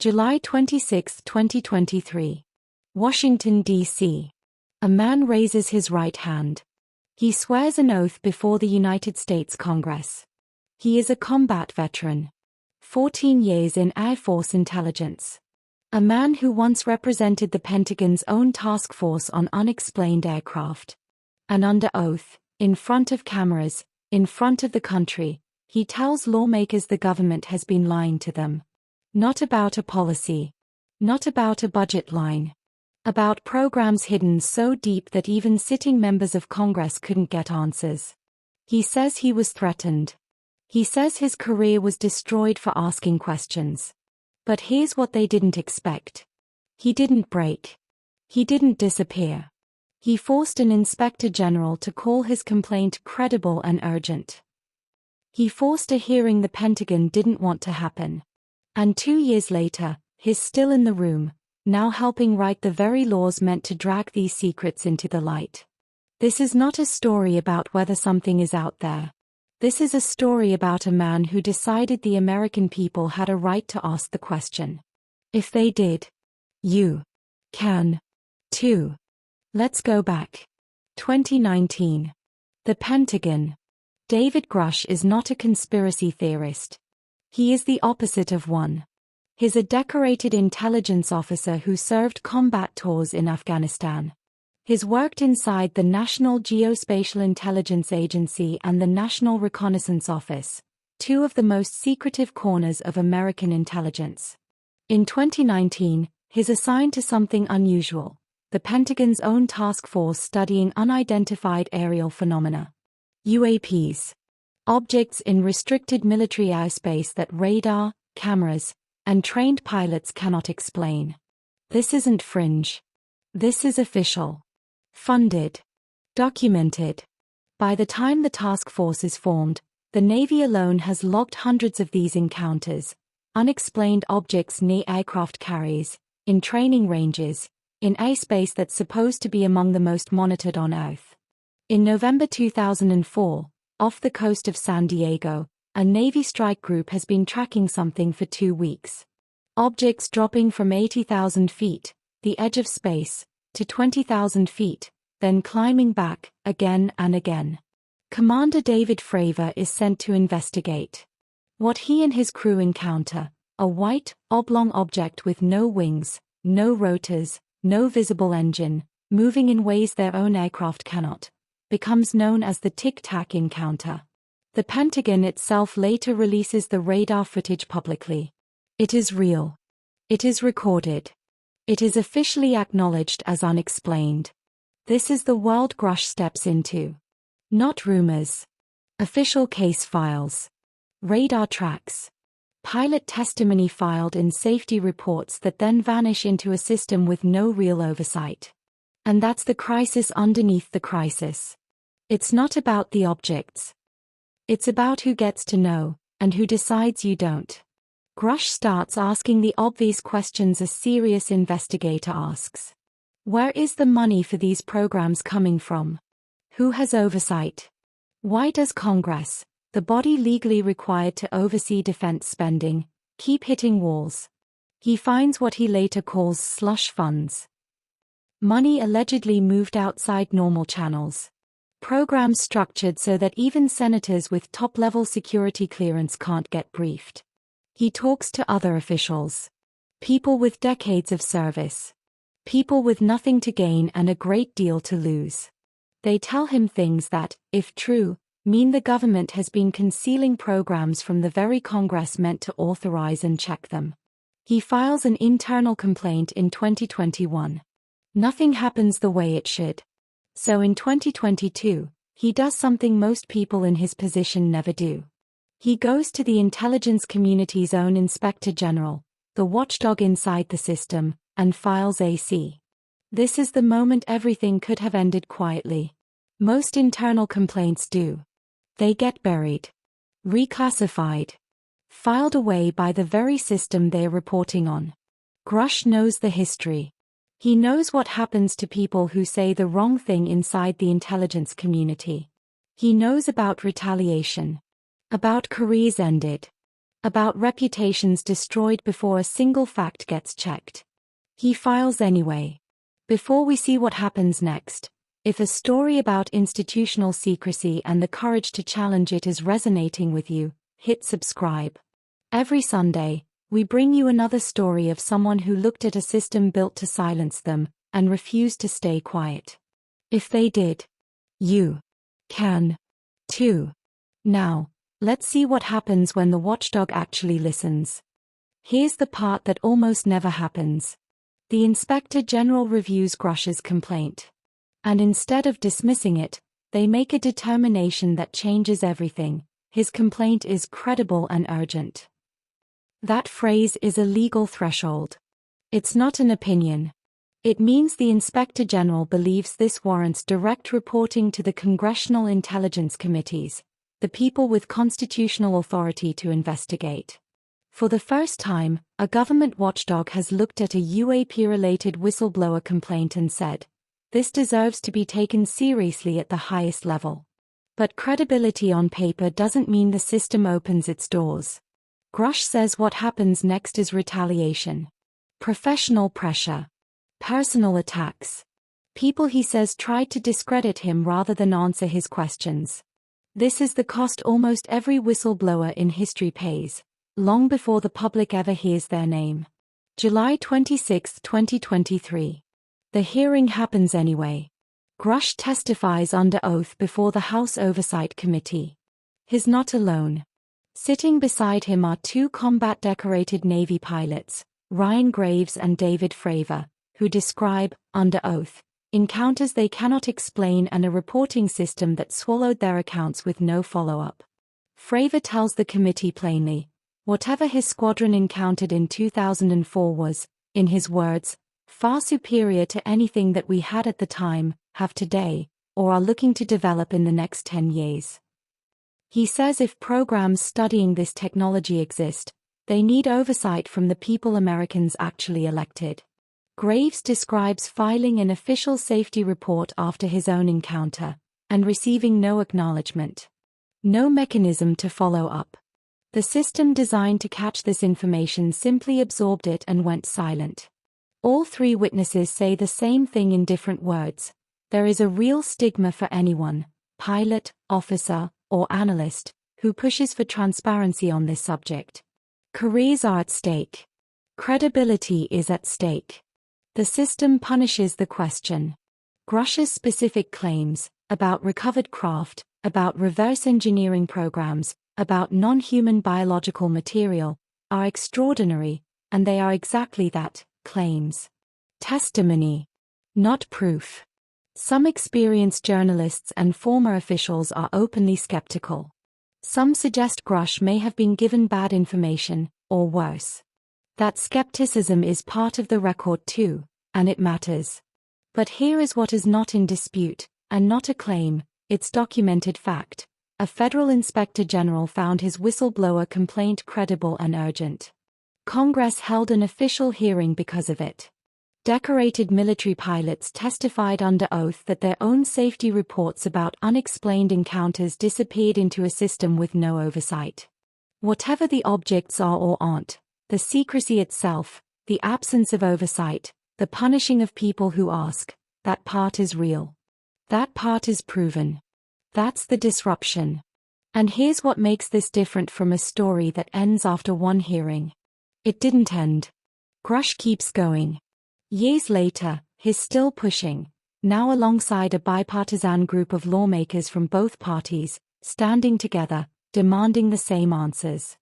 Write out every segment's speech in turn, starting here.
July 26, 2023. Washington, D.C. A man raises his right hand. He swears an oath before the United States Congress. He is a combat veteran. 14 years in Air Force intelligence. A man who once represented the Pentagon's own task force on unexplained aircraft. And under oath, in front of cameras, in front of the country, he tells lawmakers the government has been lying to them. Not about a policy. Not about a budget line. About programs hidden so deep that even sitting members of Congress couldn't get answers. He says he was threatened. He says his career was destroyed for asking questions. But here's what they didn't expect. He didn't break. He didn't disappear. He forced an inspector general to call his complaint credible and urgent. He forced a hearing the Pentagon didn't want to happen. And 2 years later, he's still in the room, now helping write the very laws meant to drag these secrets into the light. This is not a story about whether something is out there. This is a story about a man who decided the American people had a right to ask the question. If they did, you can too. Let's go back. 2019. The Pentagon. David Grusch is not a conspiracy theorist. He is the opposite of one. He's a decorated intelligence officer who served combat tours in Afghanistan. He's worked inside the National Geospatial Intelligence Agency and the National Reconnaissance Office, two of the most secretive corners of American intelligence. In 2019, he's assigned to something unusual, the Pentagon's own task force studying unidentified aerial phenomena. UAPs. Objects in restricted military airspace that radar, cameras, and trained pilots cannot explain. This isn't fringe. This is official. Funded. Documented. By the time the task force is formed, the Navy alone has logged hundreds of these encounters, unexplained objects near aircraft carriers, in training ranges, in airspace that's supposed to be among the most monitored on Earth. In November 2004, off the coast of San Diego, a Navy strike group has been tracking something for 2 weeks. Objects dropping from 80,000 feet, the edge of space, to 20,000 feet, then climbing back, again and again. Commander David Fravor is sent to investigate. What he and his crew encounter, a white, oblong object with no wings, no rotors, no visible engine, moving in ways their own aircraft cannot, becomes known as the Tic-Tac encounter. The Pentagon itself later releases the radar footage publicly. It is real. It is recorded. It is officially acknowledged as unexplained. This is the world Grusch steps into. Not rumors. Official case files. Radar tracks. Pilot testimony filed in safety reports that then vanish into a system with no real oversight. And that's the crisis underneath the crisis. It's not about the objects. It's about who gets to know, and who decides you don't. Grusch starts asking the obvious questions a serious investigator asks. Where is the money for these programs coming from? Who has oversight? Why does Congress, the body legally required to oversee defense spending, keep hitting walls? He finds what he later calls slush funds. Money allegedly moved outside normal channels. Programs structured so that even senators with top-level security clearance can't get briefed. He talks to other officials. People with decades of service. People with nothing to gain and a great deal to lose. They tell him things that, if true, mean the government has been concealing programs from the very Congress meant to authorize and check them. He files an internal complaint in 2021. Nothing happens the way it should. So in 2022, he does something most people in his position never do. He goes to the intelligence community's own inspector general, the watchdog inside the system, and files AC. This is the moment everything could have ended quietly. Most internal complaints do. They get buried. Reclassified. Filed away by the very system they're reporting on. Grusch knows the history. He knows what happens to people who say the wrong thing inside the intelligence community. He knows about retaliation. About careers ended. about reputations destroyed before a single fact gets checked. He files anyway. Before we see what happens next, if a story about institutional secrecy and the courage to challenge it is resonating with you, hit subscribe. Every Sunday, we bring you another story of someone who looked at a system built to silence them and refused to stay quiet. If they did, you can too. Now, let's see what happens when the watchdog actually listens. Here's the part that almost never happens. The Inspector General reviews Grusch's complaint. And instead of dismissing it, they make a determination that changes everything. His complaint is credible and urgent. That phrase is a legal threshold. It's not an opinion. It means the Inspector General believes this warrants direct reporting to the Congressional Intelligence Committees, the people with constitutional authority to investigate. For the first time, a government watchdog has looked at a UAP-related whistleblower complaint and said, "This deserves to be taken seriously at the highest level." But credibility on paper doesn't mean the system opens its doors. Grusch says what happens next is retaliation. Professional pressure. Personal attacks. People he says tried to discredit him rather than answer his questions. This is the cost almost every whistleblower in history pays, long before the public ever hears their name. July 26, 2023. The hearing happens anyway. Grusch testifies under oath before the House Oversight Committee. He's not alone. Sitting beside him are two combat-decorated Navy pilots, Ryan Graves and David Fravor, who describe, under oath, encounters they cannot explain and a reporting system that swallowed their accounts with no follow-up. Fravor tells the committee plainly, whatever his squadron encountered in 2004 was, in his words, far superior to anything that we had at the time, have today, or are looking to develop in the next 10 years. He says if programs studying this technology exist, they need oversight from the people Americans actually elected. Graves describes filing an official safety report after his own encounter, and receiving no acknowledgement. No mechanism to follow up. The system designed to catch this information simply absorbed it and went silent. All three witnesses say the same thing in different words. There is a real stigma for anyone, pilot, officer, or analyst, who pushes for transparency on this subject. Careers are at stake. Credibility is at stake. The system punishes the question. Grusch's specific claims, about recovered craft, about reverse engineering programs, about non-human biological material, are extraordinary, and they are exactly that, claims. Testimony. Not proof. Some experienced journalists and former officials are openly skeptical. Some suggest Grusch may have been given bad information, or worse. That skepticism is part of the record too, and it matters. But here is what is not in dispute, and not a claim, it's documented fact. A federal inspector general found his whistleblower complaint credible and urgent. Congress held an official hearing because of it. Decorated military pilots testified under oath that their own safety reports about unexplained encounters disappeared into a system with no oversight. Whatever the objects are or aren't, the secrecy itself, the absence of oversight, the punishing of people who ask, that part is real. That part is proven. That's the disruption. And here's what makes this different from a story that ends after one hearing. It didn't end. Grusch keeps going. Years later, he's still pushing, now alongside a bipartisan group of lawmakers from both parties, standing together, demanding the same answers.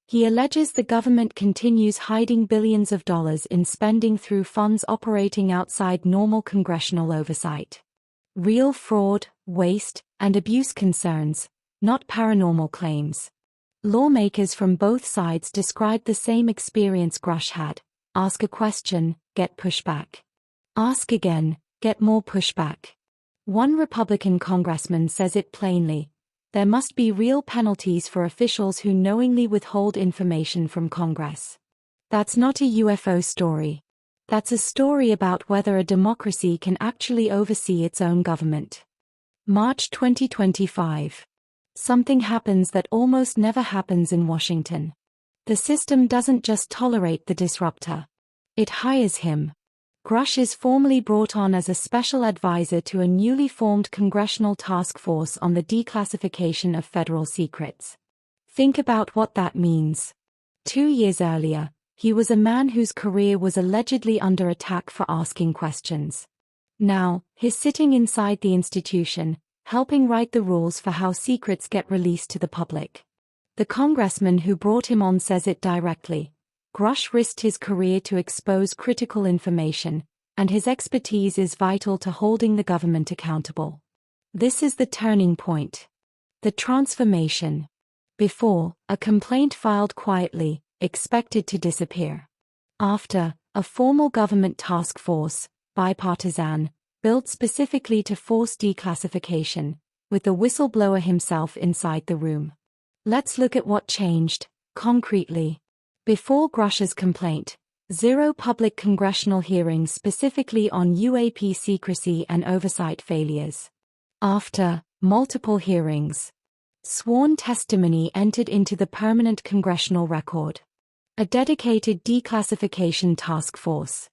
He alleges the government continues hiding billions of dollars in spending through funds operating outside normal congressional oversight. Real fraud, waste, and abuse concerns, not paranormal claims. Lawmakers from both sides describe the same experience Grusch had. Ask a question, get pushback. Ask again, get more pushback. One Republican congressman says it plainly. There must be real penalties for officials who knowingly withhold information from Congress. That's not a UFO story. That's a story about whether a democracy can actually oversee its own government. March 2025. Something happens that almost never happens in Washington. The system doesn't just tolerate the disruptor. It hires him. Grusch is formally brought on as a special advisor to a newly formed Congressional task force on the declassification of federal secrets. Think about what that means. 2 years earlier, he was a man whose career was allegedly under attack for asking questions. Now, he's sitting inside the institution, helping write the rules for how secrets get released to the public. The congressman who brought him on says it directly. Grusch risked his career to expose critical information, and his expertise is vital to holding the government accountable. This is the turning point. The transformation. Before, a complaint filed quietly, expected to disappear. After, a formal government task force, bipartisan, built specifically to force declassification, with the whistleblower himself inside the room. Let's look at what changed, concretely. Before Grusch's complaint, 0 public congressional hearings specifically on UAP secrecy and oversight failures. After, multiple hearings. Sworn testimony entered into the permanent congressional record. A dedicated declassification task force.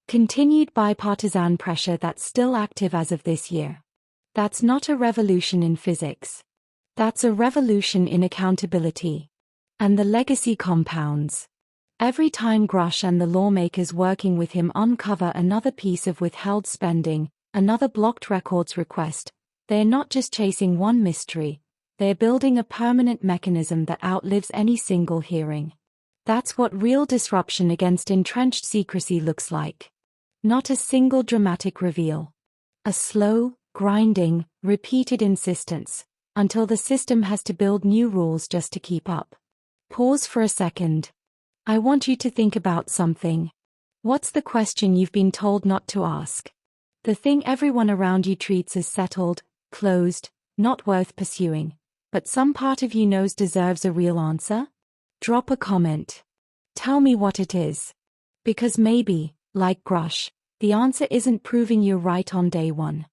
Continued bipartisan pressure that's still active as of this year. That's not a revolution in physics. That's a revolution in accountability. And the legacy compounds. Every time Grusch and the lawmakers working with him uncover another piece of withheld spending, another blocked records request, they're not just chasing one mystery, they're building a permanent mechanism that outlives any single hearing. That's what real disruption against entrenched secrecy looks like. Not a single dramatic reveal. A slow, grinding, repeated insistence, until the system has to build new rules just to keep up. Pause for a second. I want you to think about something. What's the question you've been told not to ask? The thing everyone around you treats as settled, closed, not worth pursuing, but some part of you knows deserves a real answer? Drop a comment. Tell me what it is. Because maybe, like Grusch, the answer isn't proving you're right on day one.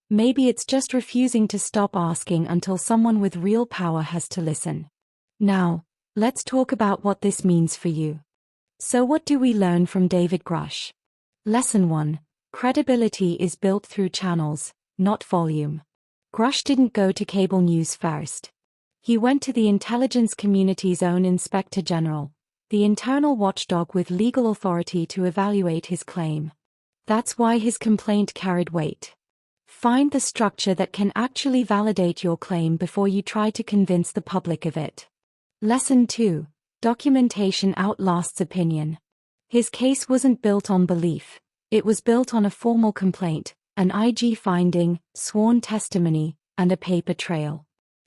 Maybe it's just refusing to stop asking until someone with real power has to listen. Now, let's talk about what this means for you. So what do we learn from David Grusch? Lesson 1. Credibility is built through channels, not volume. Grusch didn't go to cable news first. He went to the intelligence community's own Inspector General, the internal watchdog with legal authority to evaluate his claim. That's why his complaint carried weight. Find the structure that can actually validate your claim before you try to convince the public of it. Lesson 2. Documentation outlasts opinion. His case wasn't built on belief. It was built on a formal complaint, an IG finding, sworn testimony, and a paper trail.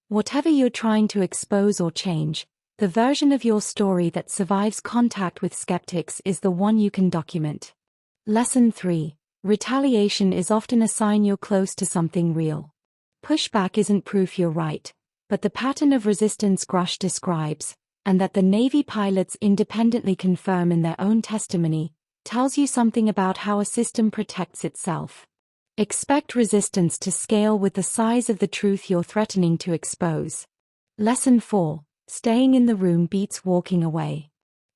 Whatever you're trying to expose or change, the version of your story that survives contact with skeptics is the one you can document. Lesson 3. Retaliation is often a sign you're close to something real. Pushback isn't proof you're right, but the pattern of resistance Grusch describes, and that the Navy pilots independently confirm in their own testimony, tells you something about how a system protects itself. Expect resistance to scale with the size of the truth you're threatening to expose. Lesson 4. Staying in the room beats walking away.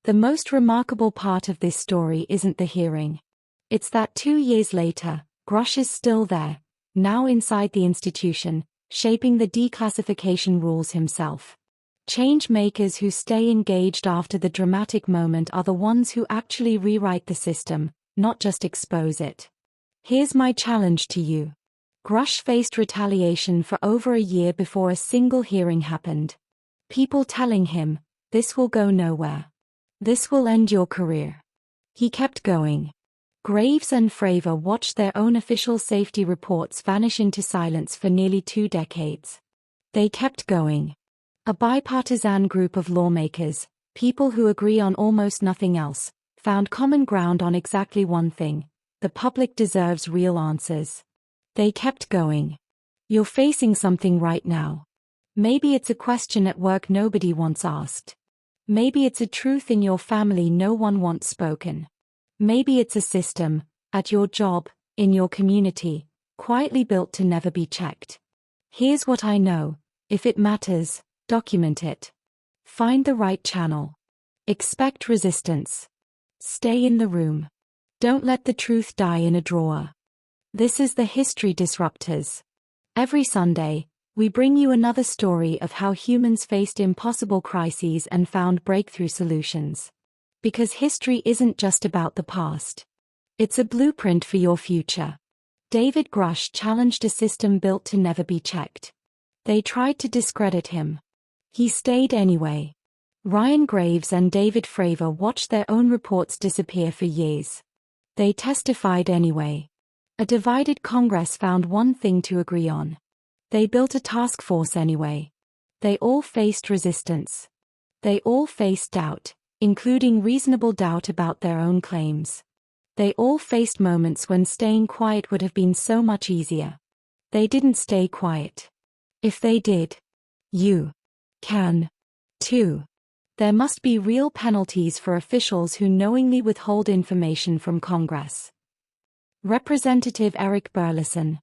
The most remarkable part of this story isn't the hearing. It's that 2 years later, Grusch is still there, now inside the institution, shaping the declassification rules himself. Change makers who stay engaged after the dramatic moment are the ones who actually rewrite the system, not just expose it. Here's my challenge to you. Grusch faced retaliation for over a year before a single hearing happened. People telling him, this will go nowhere. This will end your career. He kept going. Graves and Fravor watched their own official safety reports vanish into silence for nearly 2 decades. They kept going. A bipartisan group of lawmakers, people who agree on almost nothing else, found common ground on exactly one thing: the public deserves real answers. They kept going. You're facing something right now. Maybe it's a question at work nobody wants asked. Maybe it's a truth in your family no one wants spoken. Maybe it's a system, at your job, in your community, quietly built to never be checked. Here's what I know: if it matters, document it. Find the right channel. Expect resistance. Stay in the room. Don't let the truth die in a drawer. This is the History Disruptors. Every Sunday, we bring you another story of how humans faced impossible crises and found breakthrough solutions. Because history isn't just about the past. It's a blueprint for your future. David Grusch challenged a system built to never be checked. They tried to discredit him. He stayed anyway. Ryan Graves and David Fravor watched their own reports disappear for years. They testified anyway. A divided Congress found one thing to agree on. They built a task force anyway. They all faced resistance. They all faced doubt, including reasonable doubt about their own claims. They all faced moments when staying quiet would have been so much easier. They didn't stay quiet. If they did, you can, too. There must be real penalties for officials who knowingly withhold information from Congress. Representative Eric Burleson,